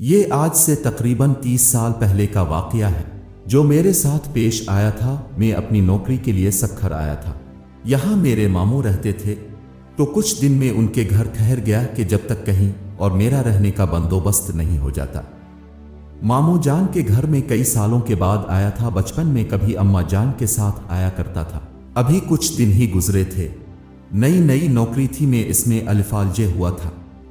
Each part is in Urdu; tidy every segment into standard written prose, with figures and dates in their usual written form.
یہ آج سے تقریباً 30 سال پہلے کا واقعہ ہے جو میرے ساتھ پیش آیا تھا۔ میں اپنی نوکری کے لیے سکھر آیا تھا۔ یہاں میرے ماموں رہتے تھے، تو کچھ دن میں ان کے گھر ٹھہر گیا کہ جب تک کہیں اور میرا رہنے کا بندوبست نہیں ہو جاتا۔ ماموں جان کے گھر میں کئی سالوں کے بعد آیا تھا۔ بچپن میں کبھی اماں جان کے ساتھ آیا کرتا تھا، ابھی کچھ دن ہی گزرے تھے، نئی نوکری تھی، میں اس میں الفالجے ہوا تھا۔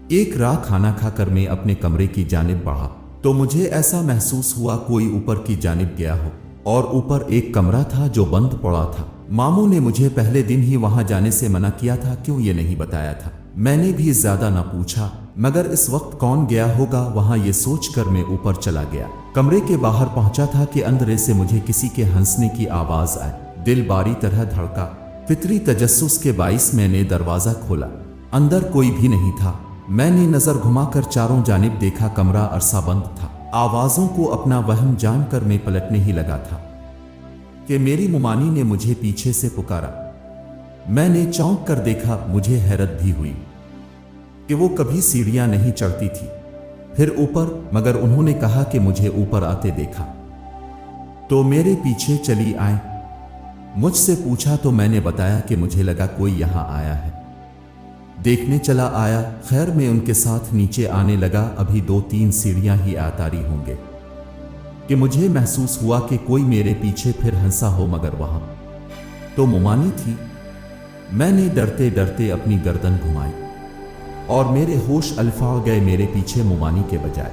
ایک رات کھانا کھا کر میں اپنے کمرے کی جانب بڑھا تو مجھے ایسا محسوس ہوا کوئی اوپر کی جانب گیا ہو، اور اوپر ایک کمرہ تھا جو بند پڑا تھا۔ ماموں نے مجھے پہلے دن ہی وہاں جانے سے منع کیا تھا، کیوں یہ نہیں بتایا تھا۔ میں نے بھی زیادہ نہ پوچھا، مگر اس وقت کون گیا ہوگا وہاں، یہ سوچ کر میں اوپر چلا گیا۔ کمرے کے باہر پہنچا تھا کہ اندرے سے مجھے کسی کے ہنسنے کی آواز آئی۔ دل باری طرح دھڑکا۔ فطری تجسس کے باعث میں نے دروازہ کھولا، اندر کوئی بھی نہیں تھا۔ میں نے نظر گھما کر چاروں جانب دیکھا، کمرہ عرصہ بند تھا۔ آوازوں کو اپنا وہم جان کر میں پلٹنے ہی لگا تھا کہ میری ممانی نے مجھے پیچھے سے پکارا۔ میں نے چونک کر دیکھا، مجھے حیرت بھی ہوئی کہ وہ کبھی سیڑھیاں نہیں چڑھتی تھی۔ پھر اوپر، مگر انہوں نے کہا کہ مجھے اوپر آتے دیکھا تو میرے پیچھے چلی آئیں۔ مجھ سے پوچھا تو میں نے بتایا کہ مجھے لگا کوئی یہاں آیا ہے، دیکھنے چلا آیا۔ خیر میں ان کے ساتھ نیچے آنے لگا، ابھی 2-3 سیڑھیاں ہی آتاری ہوں گے کہ مجھے محسوس ہوا کہ کوئی میرے پیچھے پھر ہنسا ہو، مگر وہاں تو ممانی تھی۔ میں نے ڈرتے ڈرتے اپنی گردن گھمائی اور میرے ہوش الفاڑ گئے۔ میرے پیچھے ممانی کے بجائے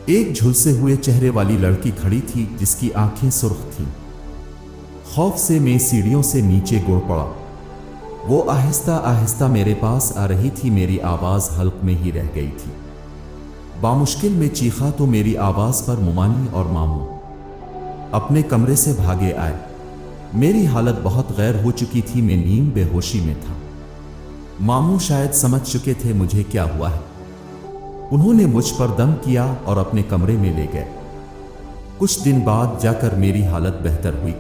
ایک جھلسے ہوئے چہرے والی لڑکی کھڑی تھی جس کی آنکھیں سرخ تھیں۔ خوف سے میں سیڑھیوں سے نیچے گر پڑا۔ وہ آہستہ آہستہ میرے پاس آ رہی تھی، میری آواز حلق میں ہی رہ گئی تھی۔ بامشکل میں چیخا تو میری آواز پر ممانی اور ماموں اپنے کمرے سے بھاگے آئے۔ میری حالت بہت غیر ہو چکی تھی، میں نیم بے ہوشی میں تھا۔ ماموں شاید سمجھ چکے تھے مجھے کیا ہوا ہے، انہوں نے مجھ پر دم کیا اور اپنے کمرے میں لے گئے۔ کچھ دن بعد جا کر میری حالت بہتر ہوئی۔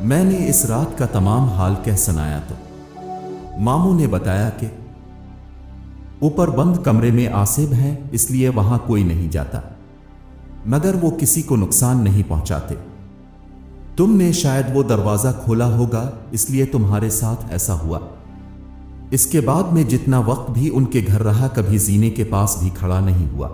میں نے اس رات کا تمام حال کہہ سنایا تو ماموں نے بتایا کہ اوپر بند کمرے میں آصب ہیں، اس لیے وہاں کوئی نہیں جاتا، مگر وہ کسی کو نقصان نہیں پہنچاتے۔ تم نے شاید وہ دروازہ کھولا ہوگا، اس لیے تمہارے ساتھ ایسا ہوا۔ اس کے بعد میں جتنا وقت بھی ان کے گھر رہا، کبھی زینے کے پاس بھی کھڑا نہیں ہوا۔